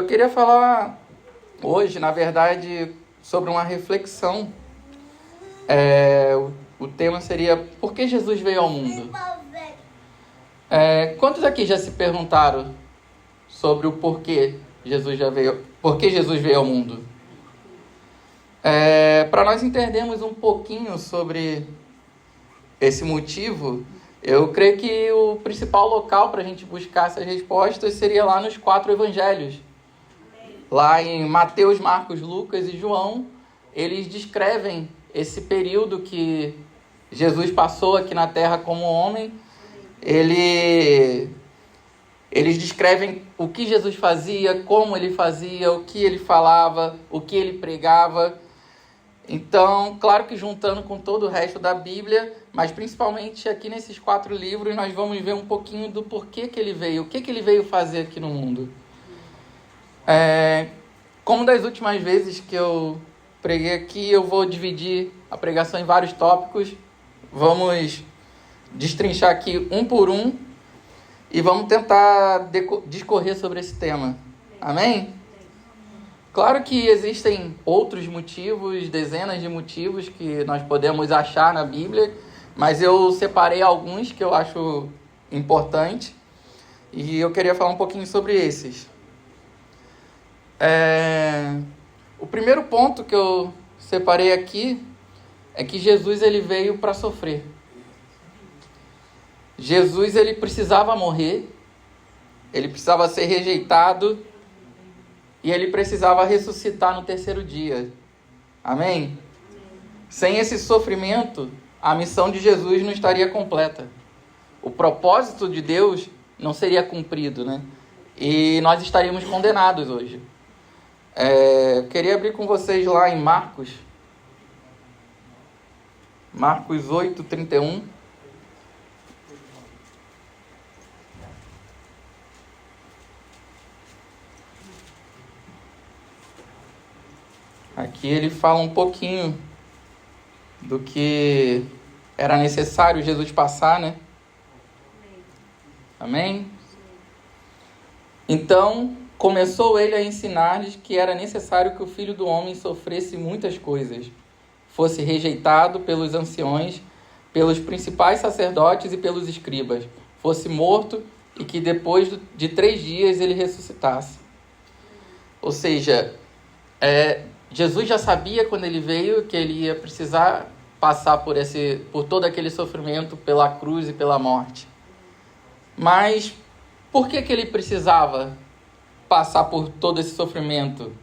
queria falar hoje, na verdade, sobre uma reflexão. O tema seria: por que Jesus veio ao mundo? Quantos aqui já se perguntaram sobre o porquê por que Jesus veio ao mundo? Para nós entendermos um pouquinho sobre esse motivo, eu creio que o principal local para a gente buscar essas respostas seria lá nos 4 evangelhos. Lá em Mateus, Marcos, Lucas e João, eles descrevem esse período que Jesus passou aqui na Terra como homem. Eles descrevem o que Jesus fazia, como ele fazia, o que ele falava, o que ele pregava. Então, claro que juntando com todo o resto da Bíblia, mas principalmente aqui nesses 4 livros, nós vamos ver um pouquinho do porquê que ele veio, o que ele veio fazer aqui no mundo. Como das últimas vezes que eu preguei aqui, eu vou dividir a pregação em vários tópicos. Vamos destrinchar aqui um por um e vamos tentar discorrer sobre esse tema. Amém? Claro que existem outros motivos, dezenas de motivos que nós podemos achar na Bíblia, mas eu separei alguns que eu acho importantes e eu queria falar um pouquinho sobre esses. O primeiro ponto que eu separei aqui é que Jesus ele veio para sofrer. Jesus ele precisava morrer, ele precisava ser rejeitado e ele precisava ressuscitar no 3º dia. Amém? Sem esse sofrimento, a missão de Jesus não estaria completa. O propósito de Deus não seria cumprido, né? E nós estaríamos condenados hoje. Eu queria abrir com vocês lá em Marcos 8:31. Aqui ele fala um pouquinho do que era necessário Jesus passar, né? Amém? Então, começou ele a ensinar-lhes que era necessário que o Filho do Homem sofresse muitas coisas, fosse rejeitado pelos anciões, pelos principais sacerdotes e pelos escribas, fosse morto e que depois de 3 dias ele ressuscitasse. Ou seja, Jesus já sabia quando ele veio que ele ia precisar passar por todo aquele sofrimento pela cruz e pela morte. Mas por que ele precisava passar por todo esse sofrimento?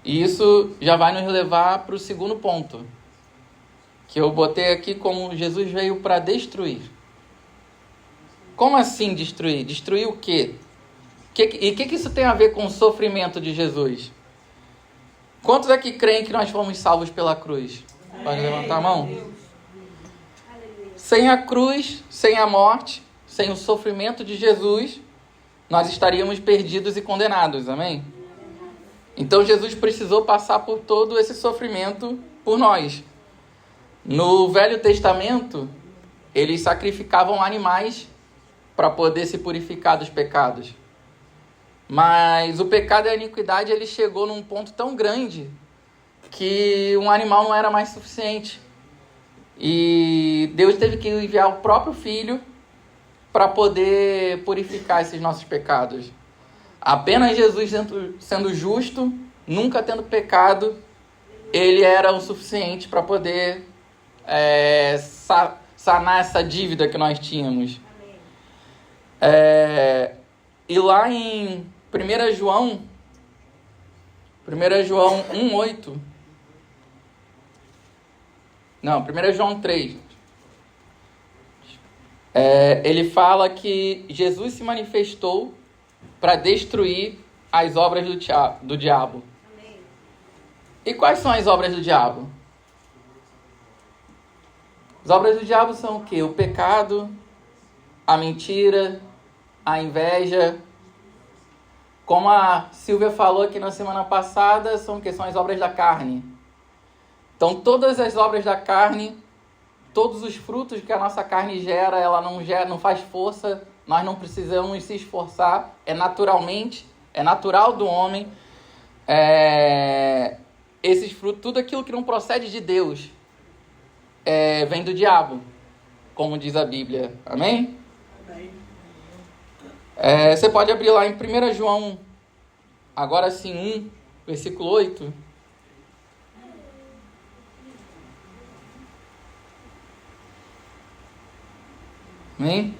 E isso já vai nos levar para o segundo ponto, que eu botei aqui como Jesus veio para destruir. Como assim destruir? Destruir o quê? E o que isso tem a ver com o sofrimento de Jesus? Quantos aqui creem que nós fomos salvos pela cruz? Pode levantar a mão? Sem a cruz, sem a morte, sem o sofrimento de Jesus, nós estaríamos perdidos e condenados, amém? Então Jesus precisou passar por todo esse sofrimento por nós. No Velho Testamento, eles sacrificavam animais para poder se purificar dos pecados. Mas o pecado e a iniquidade ele chegou num ponto tão grande que um animal não era mais suficiente. E Deus teve que enviar o próprio Filho para poder purificar esses nossos pecados. Apenas Jesus sendo justo, nunca tendo pecado, ele era o suficiente para poder sanar essa dívida que nós tínhamos. E lá em 1 João 1:8. Não, 1 João 3. Ele fala que Jesus se manifestou para destruir as obras do diabo. Amém. E quais são as obras do diabo? As obras do diabo são o quê? O pecado, a mentira, a inveja. Como a Silvia falou aqui na semana passada, são o quê? São as obras da carne. Então, todas as obras da carne, todos os frutos que a nossa carne gera, ela não faz força, nós não precisamos se esforçar, naturalmente é natural do homem, esses frutos, tudo aquilo que não procede de Deus, vem do diabo, como diz a Bíblia. Amém? Você pode abrir lá em 1 João, agora sim, 1, versículo 8. Amém?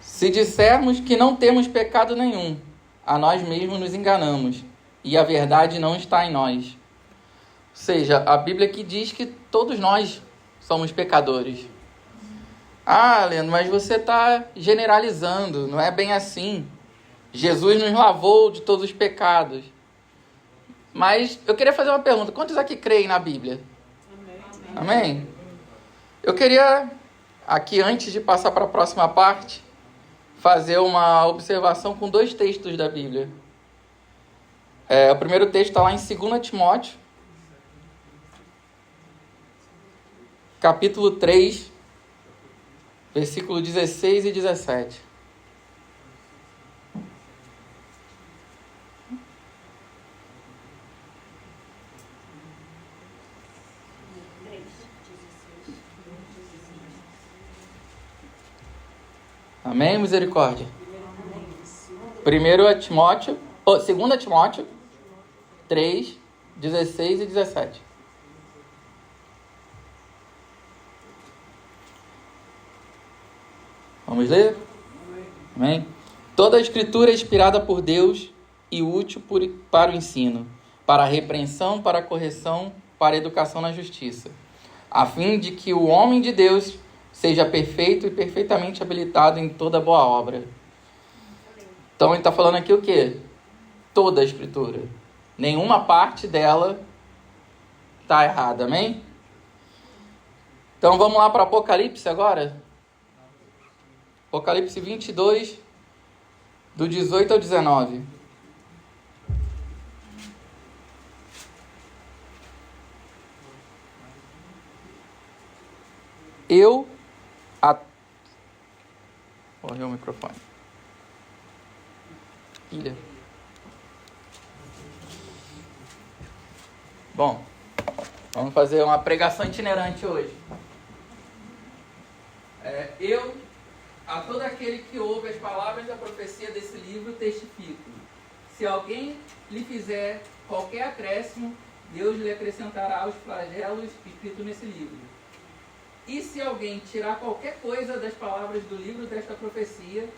Se dissermos que não temos pecado nenhum, a nós mesmos nos enganamos, e a verdade não está em nós. Ou seja, a Bíblia aqui diz que todos nós somos pecadores. Ah, Leandro, mas você está generalizando, não é bem assim. Jesus nos lavou de todos os pecados. Mas eu queria fazer uma pergunta: quantos aqui creem na Bíblia? Amém? Eu queria, aqui antes de passar para a próxima parte, fazer uma observação com 2 textos da Bíblia. O primeiro texto está lá em 2 Timóteo, capítulo 3, versículo 16 e 17. Amém? Misericórdia. 2 Timóteo 3, 16 e 17. Vamos ler? Amém? Toda a Escritura é inspirada por Deus e útil para o ensino, para a repreensão, para a correção, para a educação na justiça, a fim de que o homem de Deus seja perfeito e perfeitamente habilitado em toda boa obra. Então ele está falando aqui o quê? Toda a Escritura. Nenhuma parte dela está errada, amém? Então vamos lá para Apocalipse agora? Apocalipse 22, do 18 ao 19. Morreu o microfone. Ilha. Bom, vamos fazer uma pregação itinerante hoje. A todo aquele que ouve as palavras da profecia desse livro, testifico. Se alguém lhe fizer qualquer acréscimo, Deus lhe acrescentará os flagelos escritos nesse livro. E se alguém tirar qualquer coisa das palavras do livro desta profecia,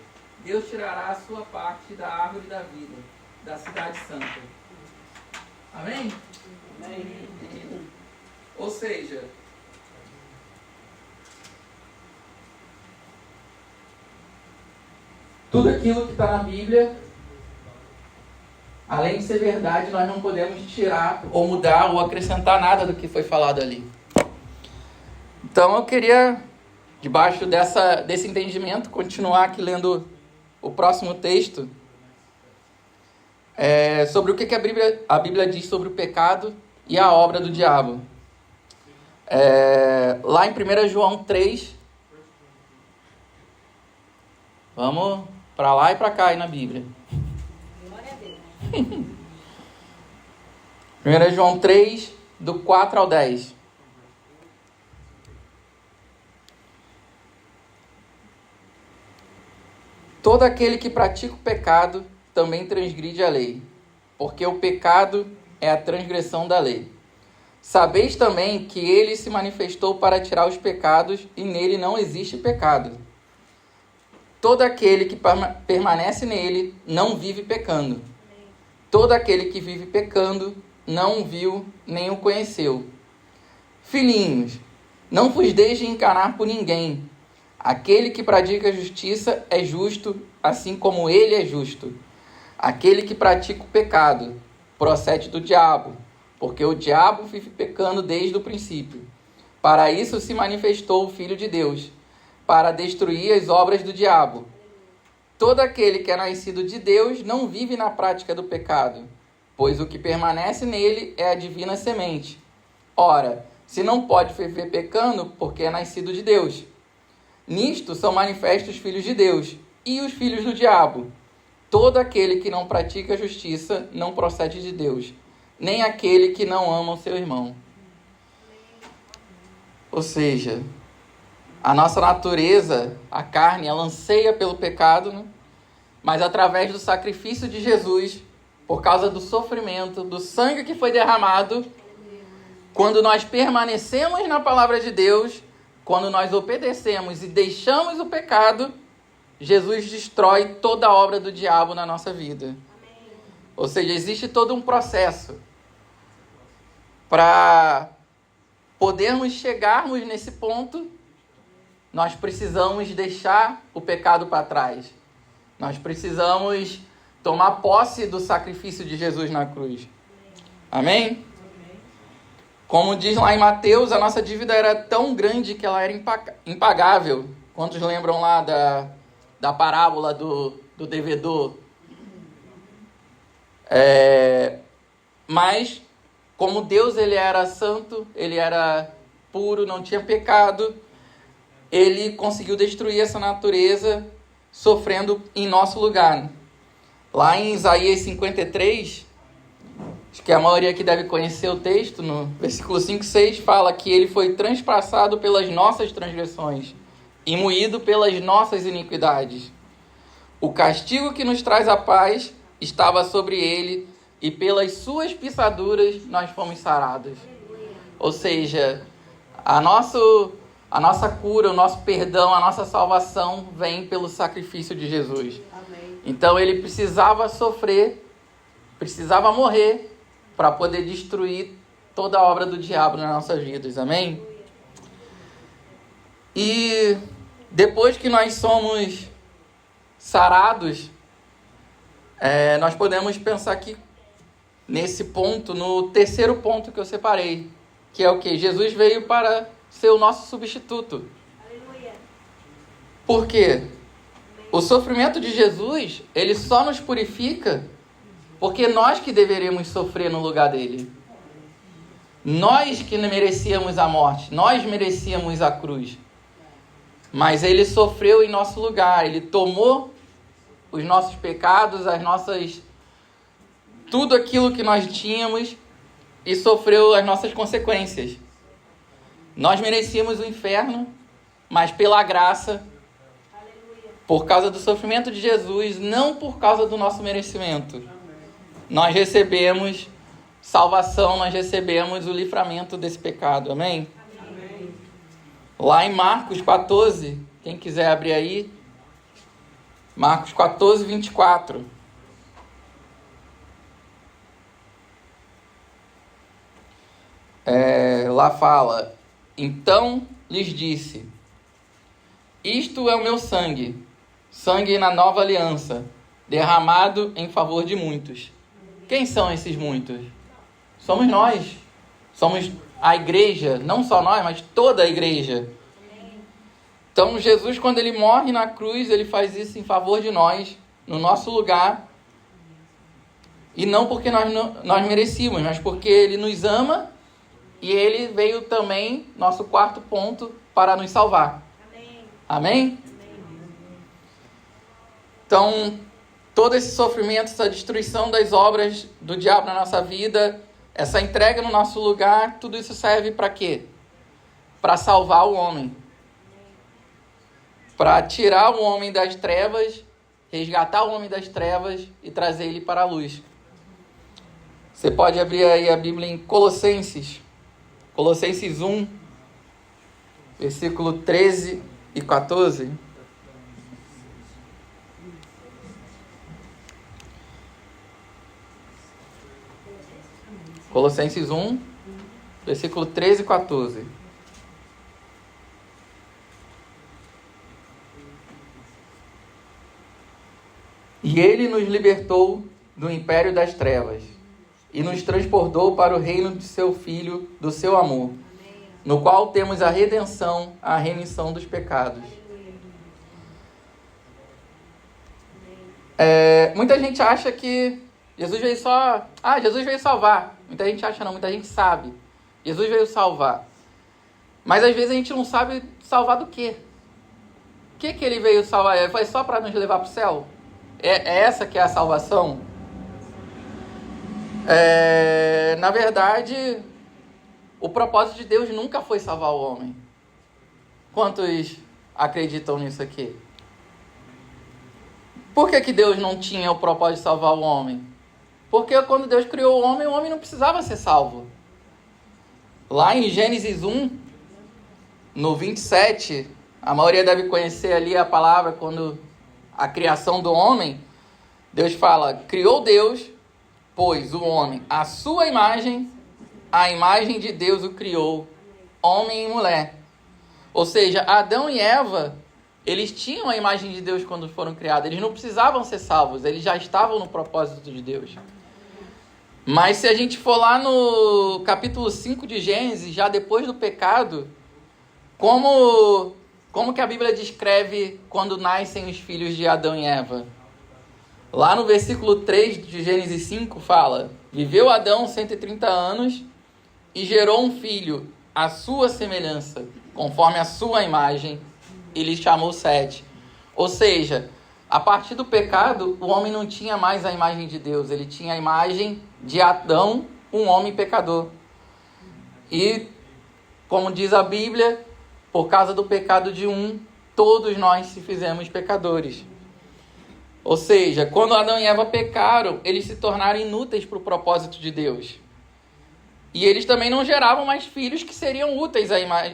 Deus tirará a sua parte da árvore da vida, da cidade santa. Amém? Amém. Ou seja, tudo aquilo que está na Bíblia, além de ser verdade, nós não podemos tirar ou mudar ou acrescentar nada do que foi falado ali. Então eu queria, debaixo desse entendimento, continuar aqui lendo o próximo texto, sobre o que a Bíblia diz sobre o pecado e a obra do diabo. Lá em 1 João 3, vamos para lá e para cá aí na Bíblia. Glória a Deus. 1 João 3, do 4 ao 10. Todo aquele que pratica o pecado também transgride a lei, porque o pecado é a transgressão da lei. Sabeis também que ele se manifestou para tirar os pecados, e nele não existe pecado. Todo aquele que permanece nele não vive pecando. Todo aquele que vive pecando não o viu nem o conheceu. Filhinhos, não vos deixe enganar por ninguém. Aquele que pratica a justiça é justo, assim como ele é justo. Aquele que pratica o pecado procede do diabo, porque o diabo vive pecando desde o princípio. Para isso se manifestou o Filho de Deus, para destruir as obras do diabo. Todo aquele que é nascido de Deus não vive na prática do pecado, pois o que permanece nele é a divina semente. Ora, se não pode viver pecando, porque é nascido de Deus. Nisto são manifestos os filhos de Deus e os filhos do diabo. todo aquele que não pratica a justiça não procede de Deus, nem aquele que não ama o seu irmão. Ou seja, a nossa natureza, a carne, ela anseia pelo pecado, né? Mas através do sacrifício de Jesus, por causa do sofrimento, do sangue que foi derramado, quando nós permanecemos na palavra de Deus, quando nós obedecemos e deixamos o pecado, Jesus destrói toda a obra do diabo na nossa vida. Ou seja, existe todo um processo para podermos chegarmos nesse ponto. Nós precisamos deixar o pecado para trás. Nós precisamos tomar posse do sacrifício de Jesus na cruz. Amém? Como diz lá em Mateus, a nossa dívida era tão grande que ela era impagável. Quantos lembram lá da parábola do devedor? Mas, como Deus ele era santo, ele era puro, não tinha pecado, ele conseguiu destruir essa natureza sofrendo em nosso lugar. Lá em Isaías 53, acho que a maioria aqui deve conhecer o texto, no versículo 5 e 6, fala que ele foi transpassado pelas nossas transgressões e moído pelas nossas iniquidades. O castigo que nos traz a paz estava sobre ele, e pelas suas pisaduras nós fomos sarados. Ou seja, a nossa cura, o nosso perdão, a nossa salvação vem pelo sacrifício de Jesus. Amém. Então ele precisava sofrer, precisava morrer para poder destruir toda a obra do diabo nas nossas vidas. Amém? E depois que nós somos sarados, nós podemos pensar aqui nesse ponto, no terceiro ponto que eu separei, que é o que? Jesus veio para ser o nosso substituto. Aleluia. Por quê? O sofrimento de Jesus, ele só nos purifica porque nós que deveríamos sofrer no lugar dele. Nós que merecíamos a morte, nós merecíamos a cruz. Mas ele sofreu em nosso lugar, ele tomou os nossos pecados, tudo aquilo que nós tínhamos e sofreu as nossas consequências. Nós merecíamos o inferno, mas pela graça, por causa do sofrimento de Jesus, não por causa do nosso merecimento, nós recebemos salvação, nós recebemos o livramento desse pecado. Amém? Amém. Lá em Marcos 14, quem quiser abrir aí, Marcos 14, 24. Lá fala: então lhes disse, isto é o meu sangue, sangue na nova aliança, derramado em favor de muitos. Quem são esses muitos? Somos nós. Somos a igreja, não só nós, mas toda a igreja. Então Jesus, quando ele morre na cruz, ele faz isso em favor de nós, no nosso lugar. E não porque nós merecíamos, mas porque ele nos ama. E ele veio também, nosso quarto ponto, para nos salvar. Amém? Amém? Então, todo esse sofrimento, essa destruição das obras do diabo na nossa vida, essa entrega no nosso lugar, tudo isso serve para quê? Para salvar o homem. Para tirar o homem das trevas, resgatar o homem das trevas e trazer ele para a luz. Você pode abrir aí a Bíblia em Colossenses 1, versículo 13 e 14. Colossenses 1, versículo 13 e 14. E ele nos libertou do império das trevas e nos transportou para o reino de seu Filho, do seu amor, no qual temos a redenção, a remissão dos pecados. Muita gente acha que Jesus veio só... Jesus veio salvar. Muita gente acha não, muita gente sabe. Jesus veio salvar. Mas às vezes a gente não sabe salvar do quê? O que ele veio salvar? Foi só para nos levar para o céu? É essa que é a salvação? Na verdade, o propósito de Deus nunca foi salvar o homem. Quantos acreditam nisso aqui? Por que Deus não tinha o propósito de salvar o homem? Porque quando Deus criou o homem não precisava ser salvo. Lá em Gênesis 1, no 27, a maioria deve conhecer ali a palavra quando a criação do homem, Deus fala, criou Deus, pois o homem, a sua imagem, a imagem de Deus o criou, homem e mulher. Ou seja, Adão e Eva, eles tinham a imagem de Deus quando foram criados, eles não precisavam ser salvos, eles já estavam no propósito de Deus. Mas se a gente for lá no capítulo 5 de Gênesis, já depois do pecado, como que a Bíblia descreve quando nascem os filhos de Adão e Eva? Lá no versículo 3 de Gênesis 5 fala, viveu Adão 130 anos e gerou um filho à sua semelhança, conforme a sua imagem, e lhe chamou Sete. Ou seja, a partir do pecado, o homem não tinha mais a imagem de Deus, ele tinha a imagem de Adão, um homem pecador. E, como diz a Bíblia, por causa do pecado de um, todos nós se fizemos pecadores. Ou seja, quando Adão e Eva pecaram, eles se tornaram inúteis para o propósito de Deus. E eles também não geravam mais filhos que seriam úteis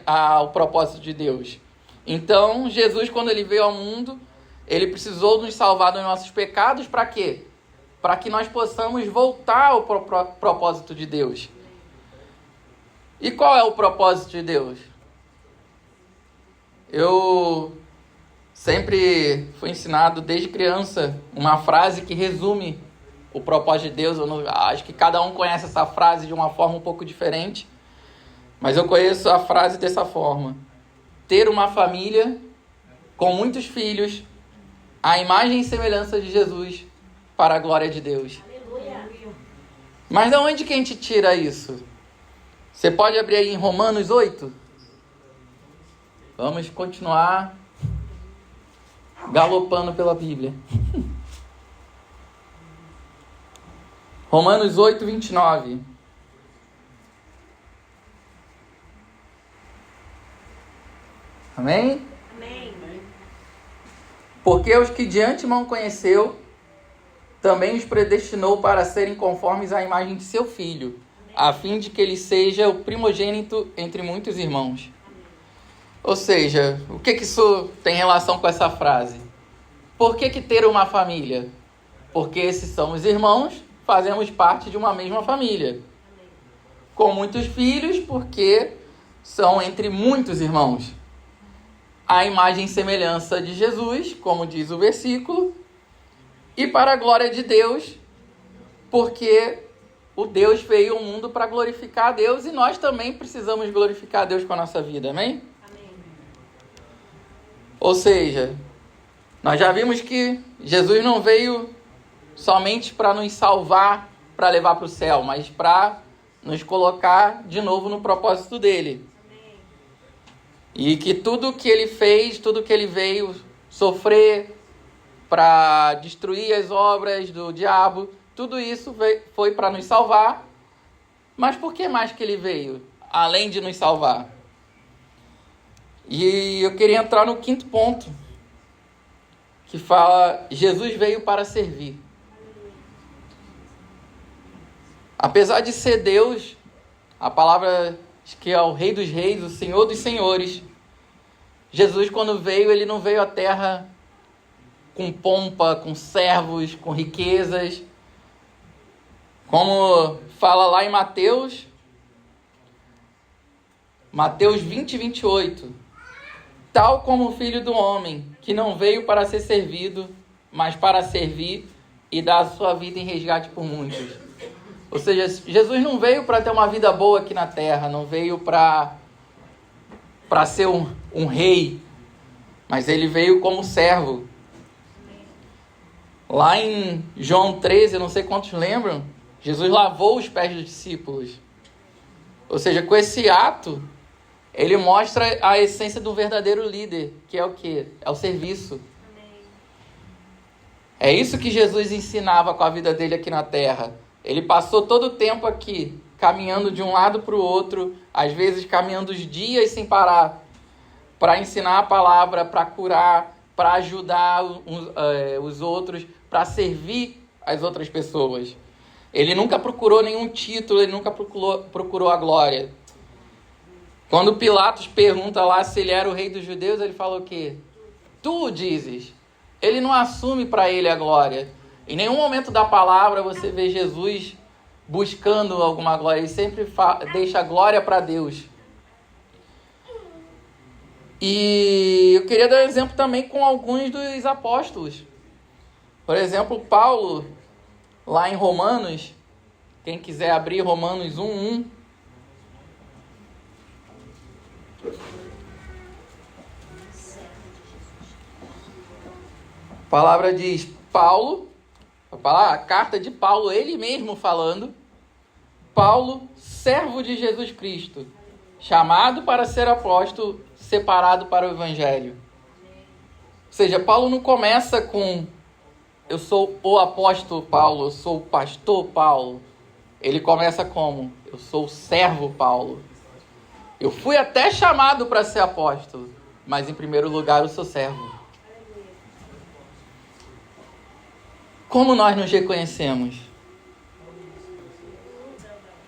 ao propósito de Deus. Então, Jesus, quando ele veio ao mundo, ele precisou nos salvar dos nossos pecados, para quê? Para que nós possamos voltar ao propósito de Deus. E qual é o propósito de Deus? Eu sempre fui ensinado desde criança uma frase que resume o propósito de Deus. Acho que cada um conhece essa frase de uma forma um pouco diferente, mas eu conheço a frase dessa forma: ter uma família com muitos filhos, a imagem e semelhança de Jesus, para a glória de Deus. Aleluia. Mas de onde que a gente tira isso? Você pode abrir aí em Romanos 8? Vamos continuar galopando pela Bíblia. Romanos 8, 29. Amém? Amém. Porque os que de antemão conheceu, também os predestinou para serem conformes à imagem de seu Filho, a fim de que ele seja o primogênito entre muitos irmãos. Ou seja, o que isso tem relação com essa frase? Por que ter uma família? Porque se somos irmãos, fazemos parte de uma mesma família. Com muitos filhos, porque são entre muitos irmãos. A imagem e semelhança de Jesus, como diz o versículo, e para a glória de Deus, porque o Deus veio ao mundo para glorificar a Deus e nós também precisamos glorificar a Deus com a nossa vida, amém? Amém. Ou seja, nós já vimos que Jesus não veio somente para nos salvar, para levar para o céu, mas para nos colocar de novo no propósito dele. Amém. E que tudo que ele fez, tudo que ele veio sofrer para destruir as obras do diabo, tudo isso foi para nos salvar. Mas por que mais que ele veio, além de nos salvar? E eu queria entrar no quinto ponto, que fala, Jesus veio para servir. Apesar de ser Deus, a palavra diz que é o Rei dos Reis, o Senhor dos Senhores. Jesus, quando veio, ele não veio à terra com pompa, com servos, com riquezas. Como fala lá em Mateus 20, 28. Tal como o Filho do Homem, que não veio para ser servido, mas para servir e dar a sua vida em resgate por muitos. Ou seja, Jesus não veio para ter uma vida boa aqui na terra, não veio para ser um rei, mas ele veio como servo. Lá em João 13, eu não sei quantos lembram, Jesus lavou os pés dos discípulos. Ou seja, com esse ato, ele mostra a essência do verdadeiro líder, que é o quê? É o serviço. É isso que Jesus ensinava com a vida dele aqui na terra. Ele passou todo o tempo aqui, caminhando de um lado para o outro, às vezes caminhando os dias sem parar, para ensinar a palavra, para curar, para ajudar os outros, para servir as outras pessoas. Ele nunca procurou nenhum título, ele nunca procurou a glória. Quando Pilatos pergunta lá se ele era o rei dos judeus, ele fala o quê? Tu dizes. Ele não assume para ele a glória. Em nenhum momento da palavra você vê Jesus buscando alguma glória. Ele sempre deixa a glória para Deus. E eu queria dar um exemplo também com alguns dos apóstolos. Por exemplo, Paulo, lá em Romanos, quem quiser abrir Romanos 1:1. A palavra diz, Paulo, a carta de Paulo, ele mesmo falando, Paulo, servo de Jesus Cristo, chamado para ser apóstolo, separado para o evangelho. Ou seja, Paulo não começa com, eu sou o apóstolo Paulo, eu sou o pastor Paulo. Ele começa como, eu sou o servo Paulo. Eu fui até chamado para ser apóstolo, mas em primeiro lugar eu sou servo. Como nós nos reconhecemos?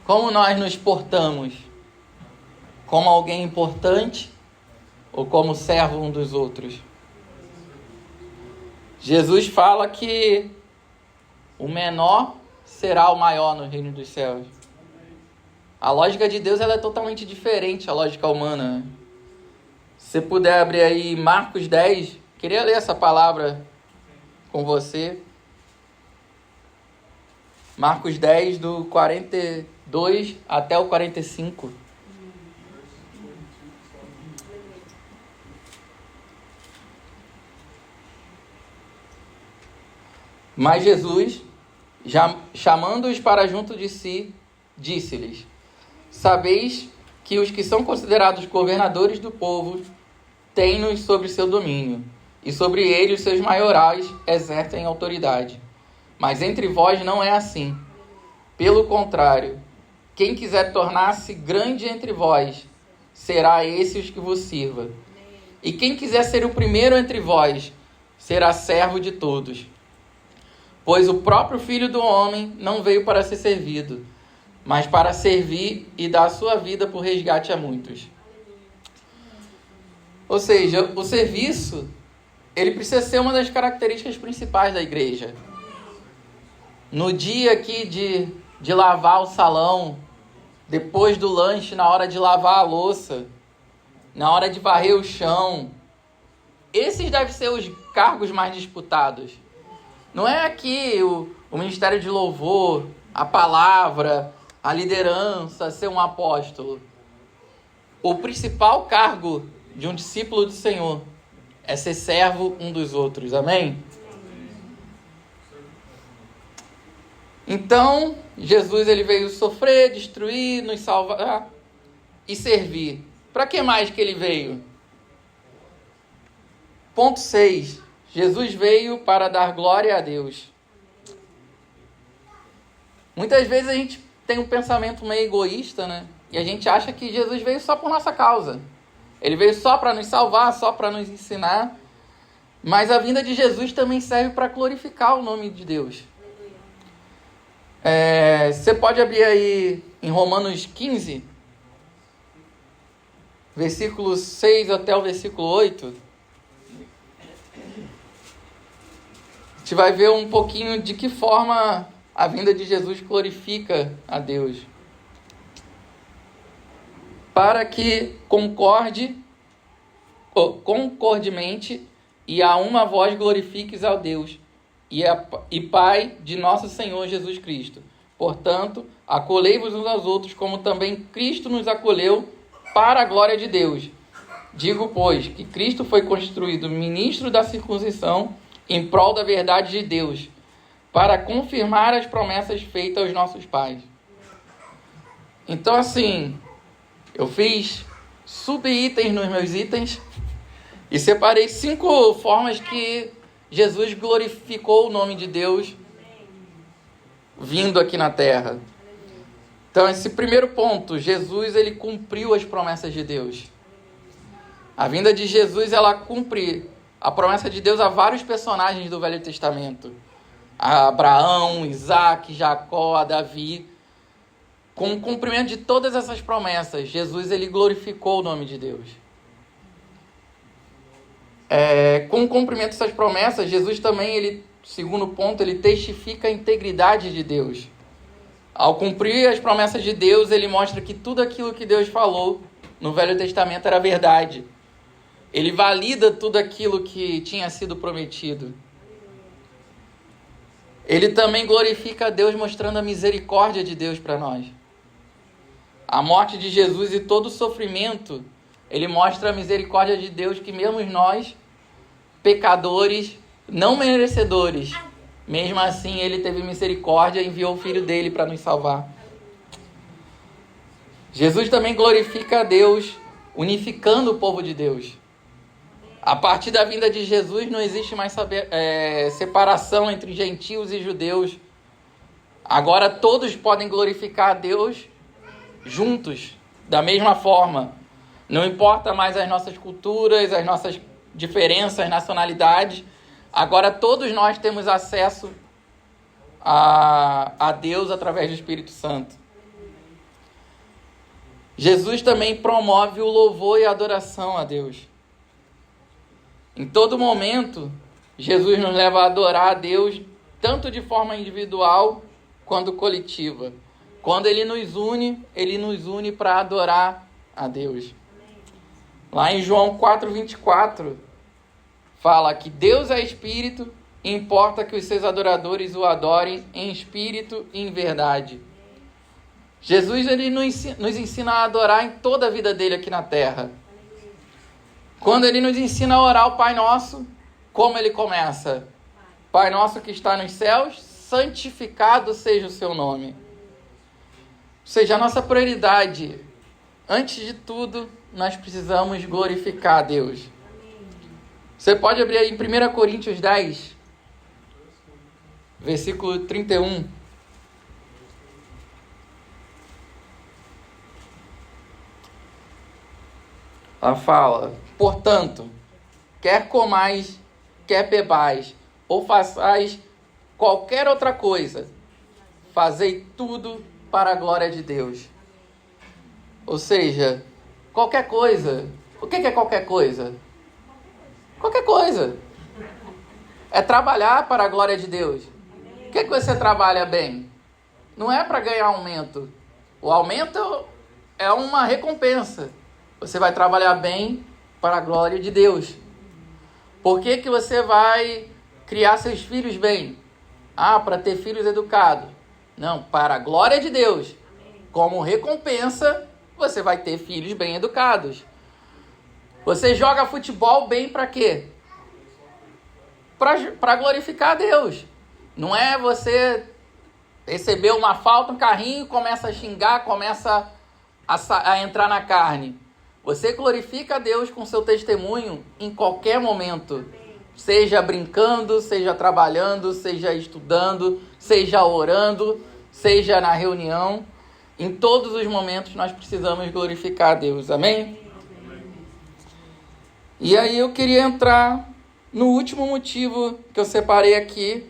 Como nós nos portamos? Como alguém importante ou como servo um dos outros? Jesus fala que o menor será o maior no reino dos céus. A lógica de Deus ela é totalmente diferente da lógica humana. Se você puder abrir aí Marcos 10, queria ler essa palavra com você. Marcos 10, do 42 até o 45. Mas Jesus, já chamando-os para junto de si, disse-lhes: sabeis que os que são considerados governadores do povo têm-nos sobre seu domínio, e sobre eles os seus maiorais exercem autoridade. Mas entre vós não é assim. Pelo contrário, quem quiser tornar-se grande entre vós, será esse os que vos sirva. E quem quiser ser o primeiro entre vós, será servo de todos. Pois o próprio Filho do Homem não veio para ser servido, mas para servir e dar a sua vida por resgate a muitos. Ou seja, o serviço, ele precisa ser uma das características principais da igreja. No dia aqui de lavar o salão, depois do lanche, na hora de lavar a louça, na hora de varrer o chão, esses devem ser os cargos mais disputados. Não é aqui o ministério de louvor, a palavra, a liderança, ser um apóstolo. O principal cargo de um discípulo do Senhor é ser servo um dos outros. Amém? Então, Jesus ele veio sofrer, destruir, nos salvar e servir. Para que mais que ele veio? Ponto 6. Jesus veio para dar glória a Deus. Muitas vezes a gente tem um pensamento meio egoísta, né? E a gente acha que Jesus veio só por nossa causa. Ele veio só para nos salvar, só para nos ensinar. Mas a vinda de Jesus também serve para glorificar o nome de Deus. Você pode abrir aí em Romanos 15, versículo 6 até o versículo 8. A gente vai ver um pouquinho de que forma a vinda de Jesus glorifica a Deus. Para que concordemente e a uma voz glorifiques ao Deus e Pai de nosso Senhor Jesus Cristo. Portanto, acolhei-vos uns aos outros, como também Cristo nos acolheu para a glória de Deus. Digo, pois, que Cristo foi constituído ministro da circuncisão em prol da verdade de Deus, para confirmar as promessas feitas aos nossos pais. Então, assim, eu fiz sub-itens nos meus itens e separei 5 formas que Jesus glorificou o nome de Deus vindo aqui na terra. Então, esse primeiro ponto, Jesus, ele cumpriu as promessas de Deus. A vinda de Jesus, ela cumpre a promessa de Deus a vários personagens do Velho Testamento. A Abraão, Isaac, Jacó, a Davi. Com o cumprimento de todas essas promessas, Jesus, ele glorificou o nome de Deus. Com o cumprimento dessas promessas, Jesus também, ele, segundo ponto, ele testifica a integridade de Deus. Ao cumprir as promessas de Deus, ele mostra que tudo aquilo que Deus falou no Velho Testamento era verdade. Ele valida tudo aquilo que tinha sido prometido. Ele também glorifica a Deus, mostrando a misericórdia de Deus para nós. A morte de Jesus e todo o sofrimento, ele mostra a misericórdia de Deus, que mesmo nós, pecadores, não merecedores, mesmo assim ele teve misericórdia e enviou o Filho dele para nos salvar. Jesus também glorifica a Deus, unificando o povo de Deus. A partir da vinda de Jesus não existe mais separação entre gentios e judeus. Agora todos podem glorificar a Deus juntos, da mesma forma. Não importa mais as nossas culturas, as nossas diferenças, nacionalidades. Agora todos nós temos acesso a Deus através do Espírito Santo. Jesus também promove o louvor e a adoração a Deus. Em todo momento, Jesus nos leva a adorar a Deus, tanto de forma individual quanto coletiva. Quando Ele nos une para adorar a Deus. Lá em João 4:24, fala que Deus é Espírito e importa que os seus adoradores o adorem em espírito e em verdade. Jesus, ele nos ensina a adorar em toda a vida dele aqui na terra. Quando ele nos ensina a orar o Pai Nosso, como ele começa? Pai Nosso que está nos céus, santificado seja o seu nome. Ou seja, a nossa prioridade, antes de tudo, nós precisamos glorificar a Deus. Você pode abrir aí em 1 Coríntios 10, versículo 31. Ela fala: portanto, quer comais, quer bebais, ou façais qualquer outra coisa, fazei tudo para a glória de Deus. Ou seja, qualquer coisa. O que é qualquer coisa? Qualquer coisa. É trabalhar para a glória de Deus. O que você trabalha bem? Não é para ganhar aumento. O aumento é uma recompensa. Você vai trabalhar bem para a glória de Deus. Por que você vai criar seus filhos bem? Para ter filhos educados. Não, para a glória de Deus. Como recompensa, você vai ter filhos bem educados. Você joga futebol bem para quê? Para glorificar a Deus. Não é você receber uma falta, um carrinho, começa a xingar, começa a entrar na carne. Você glorifica a Deus com seu testemunho em qualquer momento. Seja brincando, seja trabalhando, seja estudando, seja orando, seja na reunião. Em todos os momentos nós precisamos glorificar a Deus. Amém? E aí eu queria entrar no último motivo que eu separei aqui,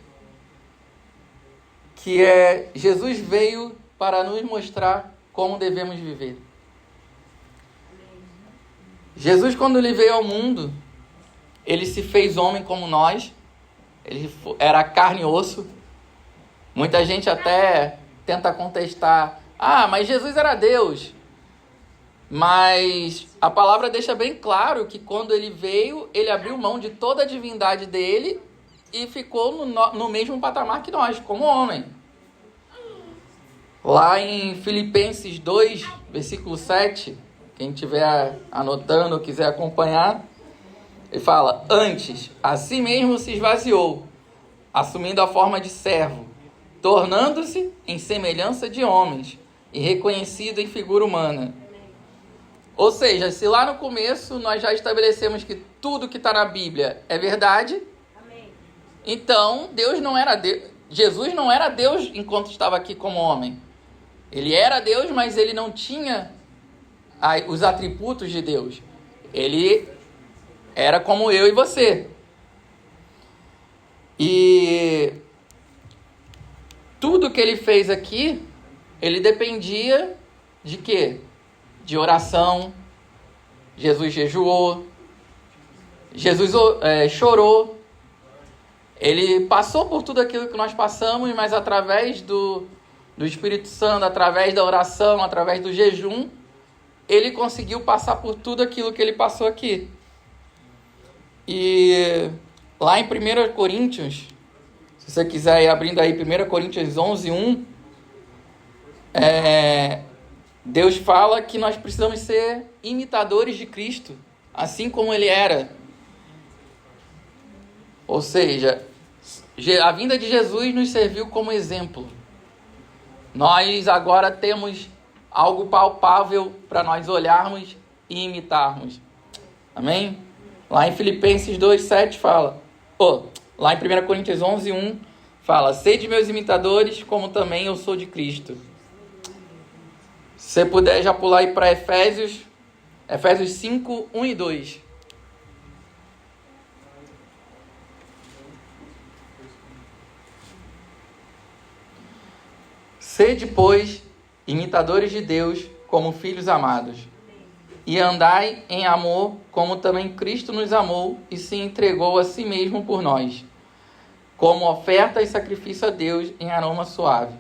que é: Jesus veio para nos mostrar como devemos viver. Jesus, quando ele veio ao mundo, ele se fez homem como nós. Ele era carne e osso. Muita gente até tenta contestar: mas Jesus era Deus. Mas a palavra deixa bem claro que quando ele veio, ele abriu mão de toda a divindade dele e ficou no mesmo patamar que nós, como homem. Lá em Filipenses 2, versículo 7, quem estiver anotando ou quiser acompanhar, ele fala: antes, a si mesmo se esvaziou, assumindo a forma de servo, tornando-se em semelhança de homens e reconhecido em figura humana. Ou seja, se lá no começo nós já estabelecemos que tudo que está na Bíblia é verdade, Então, Deus não era Deus. Jesus não era Deus enquanto estava aqui como homem. Ele era Deus, mas ele não tinha os atributos de Deus. Ele era como eu e você. E tudo que ele fez aqui, ele dependia de quê? De oração. Jesus jejuou. Jesus chorou. Ele passou por tudo aquilo que nós passamos, mas através do Espírito Santo, através da oração, através do jejum, ele conseguiu passar por tudo aquilo que ele passou aqui. E lá em 1 Coríntios, se você quiser ir abrindo aí 1 Coríntios 11:1, Deus fala que nós precisamos ser imitadores de Cristo, assim como ele era. Ou seja, a vinda de Jesus nos serviu como exemplo. Nós agora temos algo palpável para nós olharmos e imitarmos. Amém? Lá em Filipenses 2:7 fala, lá em 1 Coríntios 11:1 fala, sede meus imitadores, como também eu sou de Cristo. Se você puder já pular aí para Efésios 5:1 e 2. Sede, pois, imitadores de Deus, como filhos amados, e andai em amor, como também Cristo nos amou e se entregou a si mesmo por nós, como oferta e sacrifício a Deus em aroma suave.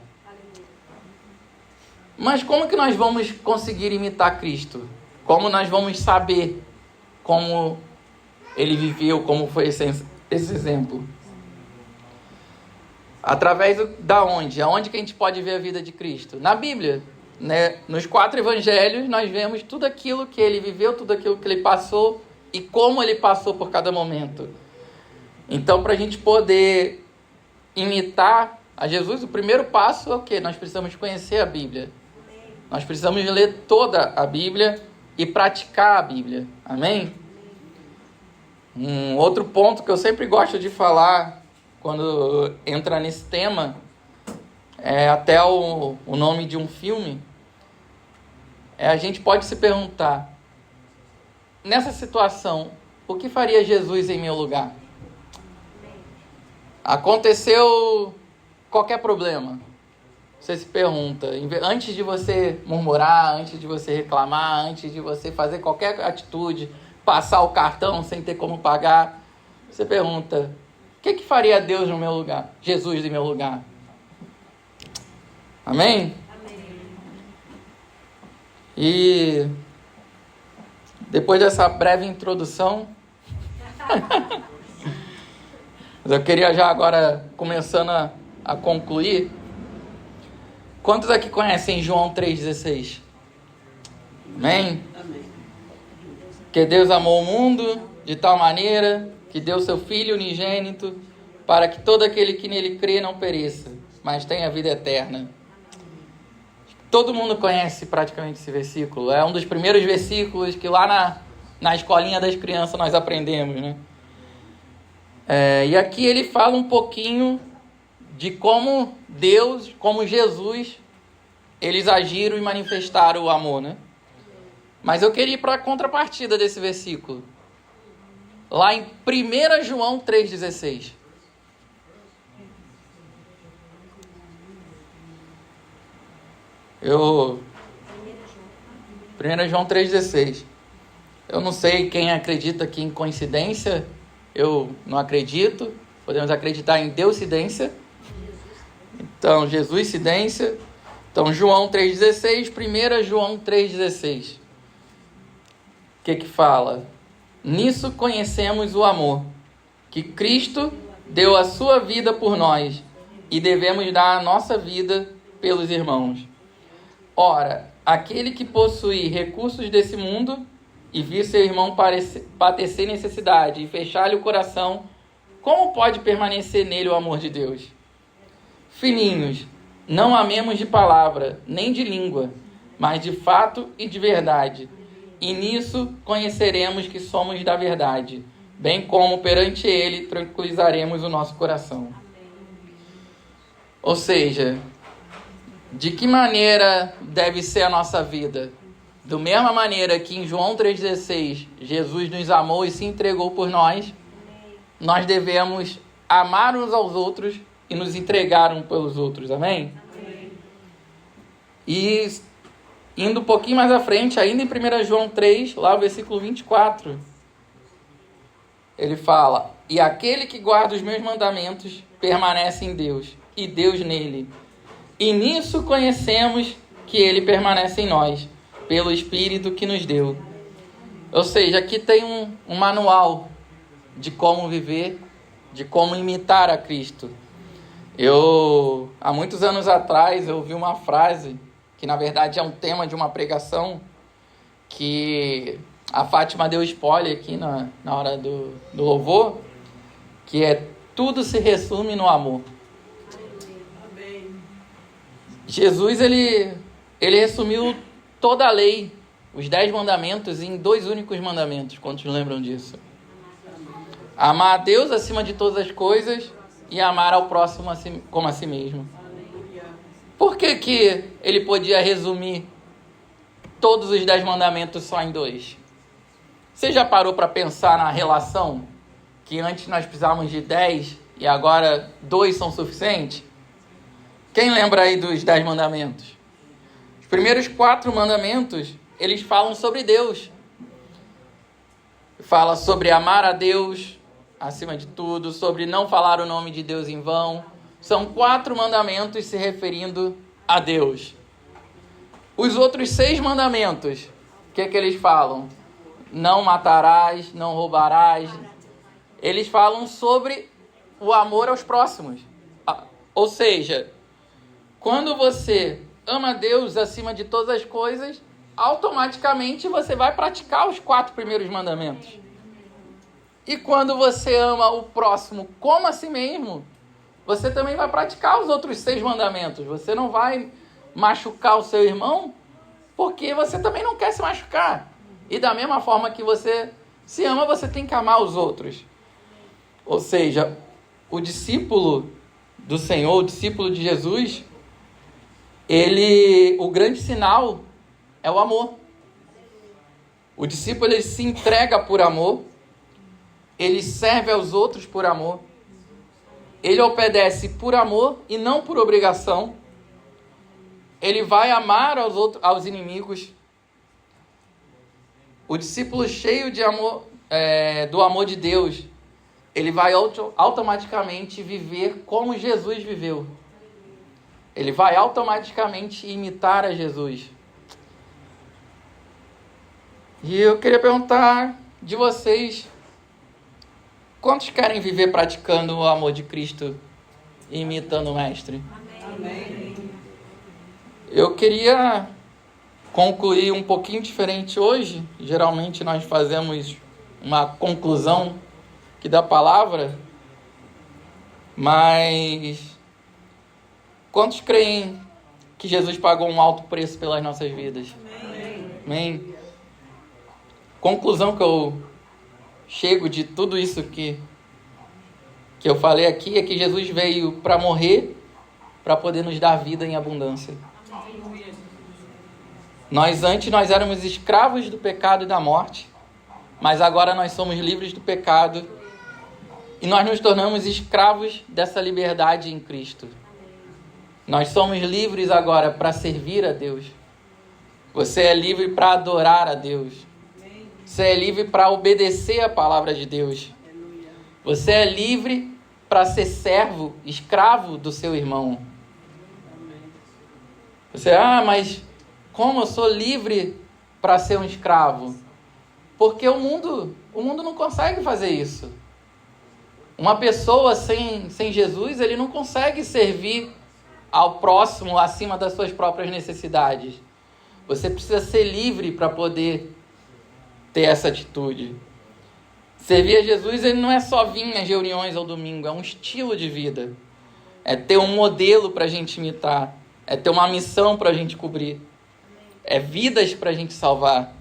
Mas como que nós vamos conseguir imitar Cristo? Como nós vamos saber como ele viveu, como foi esse exemplo? Através da onde? Aonde que a gente pode ver a vida de Cristo? Na Bíblia, né? Nos 4 evangelhos nós vemos tudo aquilo que ele viveu, tudo aquilo que ele passou e como ele passou por cada momento. Então, para a gente poder imitar a Jesus, o primeiro passo é o quê? Nós precisamos conhecer a Bíblia. Nós precisamos ler toda a Bíblia e praticar a Bíblia. Amém? Um outro ponto que eu sempre gosto de falar quando entra nesse tema, é até o nome de um filme, a gente pode se perguntar, nessa situação, o que faria Jesus em meu lugar? Aconteceu qualquer problema, você se pergunta, antes de você murmurar, antes de você reclamar, antes de você fazer qualquer atitude, passar o cartão sem ter como pagar, você pergunta, o que faria Deus no meu lugar? Jesus em meu lugar? Amém? Amém. E depois dessa breve introdução, eu queria já agora, começando a concluir, quantos aqui conhecem João 3,16? Amém? Amém. Que Deus amou o mundo de tal maneira que deu seu Filho unigênito, para que todo aquele que nele crê não pereça, mas tenha vida eterna. Todo mundo conhece praticamente esse versículo. É um dos primeiros versículos que lá na escolinha das crianças nós aprendemos, né? E aqui ele fala um pouquinho de como Deus, como Jesus, eles agiram e manifestaram o amor, né? Mas eu queria ir para a contrapartida desse versículo. Lá em 1 João 3,16. Eu 1 João 3,16. Eu não sei quem acredita aqui em coincidência. Eu não acredito. Podemos acreditar em Deusidência. Então, Jesuscidência. Então, João 3,16. 1 João 3,16. O que fala? Nisso conhecemos o amor, que Cristo deu a sua vida por nós, e devemos dar a nossa vida pelos irmãos. Ora, aquele que possui recursos desse mundo e vir seu irmão padecer necessidade e fechar-lhe o coração, como pode permanecer nele o amor de Deus? Filhinhos, não amemos de palavra, nem de língua, mas de fato e de verdade. E nisso conheceremos que somos da verdade bem como perante ele tranquilizaremos o nosso coração. Ou seja, de que maneira deve ser a nossa vida? Da mesma maneira que em João 3,16 Jesus nos amou e se entregou por nós, nós devemos amar uns aos outros e nos entregar uns pelos outros. Amém? Amém. E indo um pouquinho mais à frente, ainda em 1 João 3, lá o versículo 24, ele fala: e aquele que guarda os meus mandamentos permanece em Deus, e Deus nele. E nisso conhecemos que ele permanece em nós, pelo Espírito que nos deu. Ou seja, aqui tem um manual de como viver, de como imitar a Cristo. Há muitos anos atrás, eu ouvi uma frase, que na verdade é um tema de uma pregação, que a Fátima deu spoiler aqui na hora do louvor, que é: tudo se resume no amor. Jesus, ele resumiu toda a lei, os 10 mandamentos, em 2 únicos mandamentos. Quantos lembram disso? Amar a Deus acima de todas as coisas e amar ao próximo como a si mesmo. Por que ele podia resumir todos os 10 mandamentos só em 2? Você já parou para pensar na relação? Que antes nós precisávamos de 10 e agora 2 são suficientes? Quem lembra aí dos 10 mandamentos? Os primeiros 4 mandamentos, eles falam sobre Deus. Fala sobre amar a Deus acima de tudo, sobre não falar o nome de Deus em vão. São 4 mandamentos se referindo a Deus. Os outros 6 mandamentos, o que eles falam? Não matarás, não roubarás. Eles falam sobre o amor aos próximos. Ou seja, quando você ama Deus acima de todas as coisas, automaticamente você vai praticar os 4 primeiros mandamentos. E quando você ama o próximo como a si mesmo, você também vai praticar os outros 6 mandamentos. Você não vai machucar o seu irmão, porque você também não quer se machucar. E da mesma forma que você se ama, você tem que amar os outros. Ou seja, o discípulo do Senhor, o discípulo de Jesus, o grande sinal é o amor. O discípulo, ele se entrega por amor, ele serve aos outros por amor, ele obedece por amor e não por obrigação, ele vai amar aos inimigos. O discípulo cheio de amor, do amor de Deus, ele vai automaticamente viver como Jesus viveu. Ele vai automaticamente imitar a Jesus. E eu queria perguntar de vocês: quantos querem viver praticando o amor de Cristo e imitando o Mestre? Amém. Eu queria concluir um pouquinho diferente hoje. Geralmente nós fazemos uma conclusão aqui da palavra, mas quantos creem que Jesus pagou um alto preço pelas nossas vidas? Amém. Conclusão que eu chego de tudo isso que eu falei aqui é que Jesus veio para morrer, para poder nos dar vida em abundância. Nós éramos escravos do pecado e da morte, mas agora nós somos livres do pecado e nós nos tornamos escravos dessa liberdade em Cristo. Nós somos livres agora para servir a Deus. Você é livre para adorar a Deus. Você é livre para obedecer a palavra de Deus. Você é livre para ser servo, escravo do seu irmão. Você, mas como eu sou livre para ser um escravo? Porque o mundo não consegue fazer isso. Uma pessoa sem Jesus, ele não consegue servir ao próximo acima das suas próprias necessidades. Você precisa ser livre para poder ter essa atitude. Servir a Jesus, ele não é só vir às reuniões ao domingo, é um estilo de vida. É ter um modelo para a gente imitar. É ter uma missão para a gente cobrir. É vidas para a gente salvar.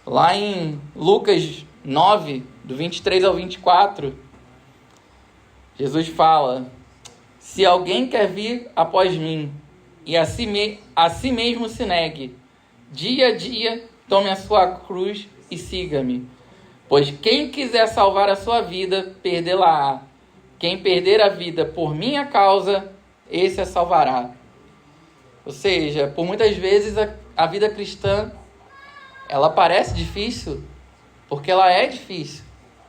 Lá em Lucas 9, do 23 ao 24, Jesus fala: se alguém quer vir após mim e a si mesmo se negue, dia a dia tome a sua cruz e siga-me. Pois quem quiser salvar a sua vida, perdê-la-á. Quem perder a vida por minha causa, esse a salvará. Ou seja, por muitas vezes a vida cristã, ela parece difícil, porque ela é difícil.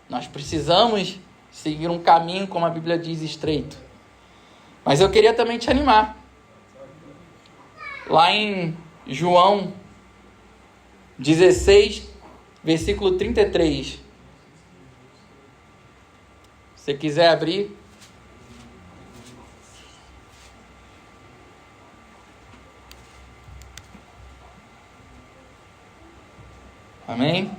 Nós precisamos seguir um caminho, como a Bíblia diz, estreito. Mas eu queria também te animar. Lá em João 16, versículo 33. Se você quiser abrir. Amém?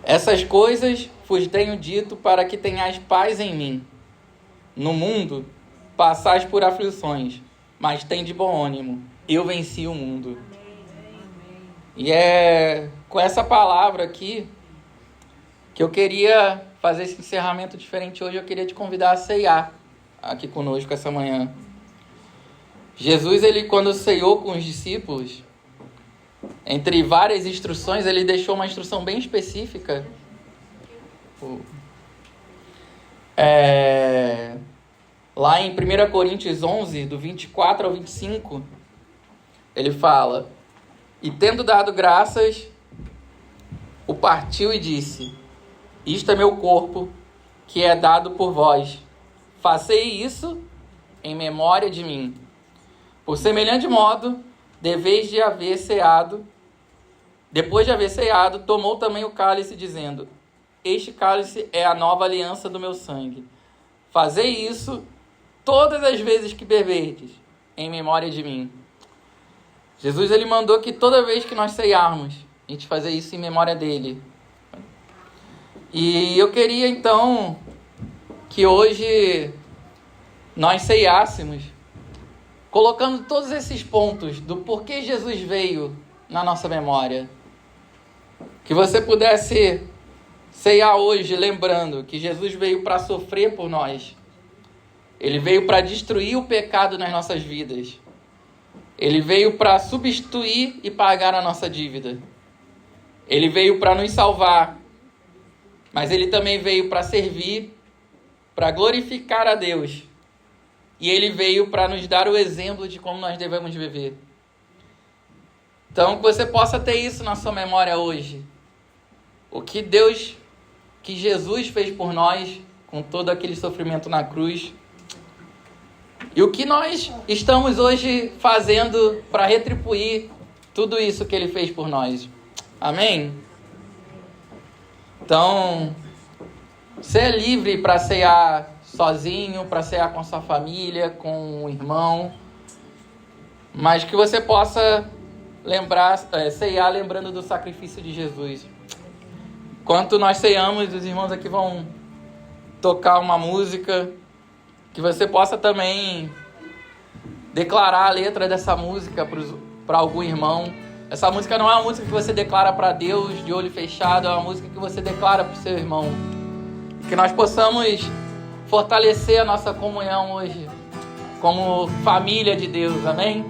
Essas coisas vos tenho dito para que tenhais paz em mim. No mundo passais por aflições, mas tende bom ânimo. Eu venci o mundo. E é com essa palavra aqui que eu queria fazer esse encerramento diferente hoje. Eu queria te convidar a ceiar aqui conosco essa manhã. Jesus, ele quando ceiou com os discípulos, entre várias instruções, ele deixou uma instrução bem específica. Lá em 1 Coríntios 11, do 24 ao 25, ele fala: e tendo dado graças, o partiu e disse: isto é meu corpo, que é dado por vós. Fazei isso em memória de mim. Por semelhante modo, depois de haver ceado, tomou também o cálice, dizendo: este cálice é a nova aliança do meu sangue. Fazei isso todas as vezes que beberdes, em memória de mim. Jesus, ele mandou que toda vez que nós ceiarmos, a gente fazer isso em memória dele. E eu queria então que hoje nós ceiássemos, colocando todos esses pontos do porquê Jesus veio na nossa memória. Que você pudesse ceiar hoje lembrando que Jesus veio para sofrer por nós. Ele veio para destruir o pecado nas nossas vidas. Ele veio para substituir e pagar a nossa dívida. Ele veio para nos salvar. Mas ele também veio para servir, para glorificar a Deus. E ele veio para nos dar o exemplo de como nós devemos viver. Então, que você possa ter isso na sua memória hoje. O que Jesus fez por nós, com todo aquele sofrimento na cruz. E o que nós estamos hoje fazendo para retribuir tudo isso que ele fez por nós. Amém? Então, você é livre para ceiar sozinho, para cear com sua família, com um irmão, mas que você possa ceiar lembrando do sacrifício de Jesus. Enquanto nós ceiamos, os irmãos aqui vão tocar uma música, que você possa também declarar a letra dessa música para algum irmão. Essa música não é uma música que você declara para Deus de olho fechado, é uma música que você declara para o seu irmão. Que nós possamos fortalecer a nossa comunhão hoje como família de Deus, amém?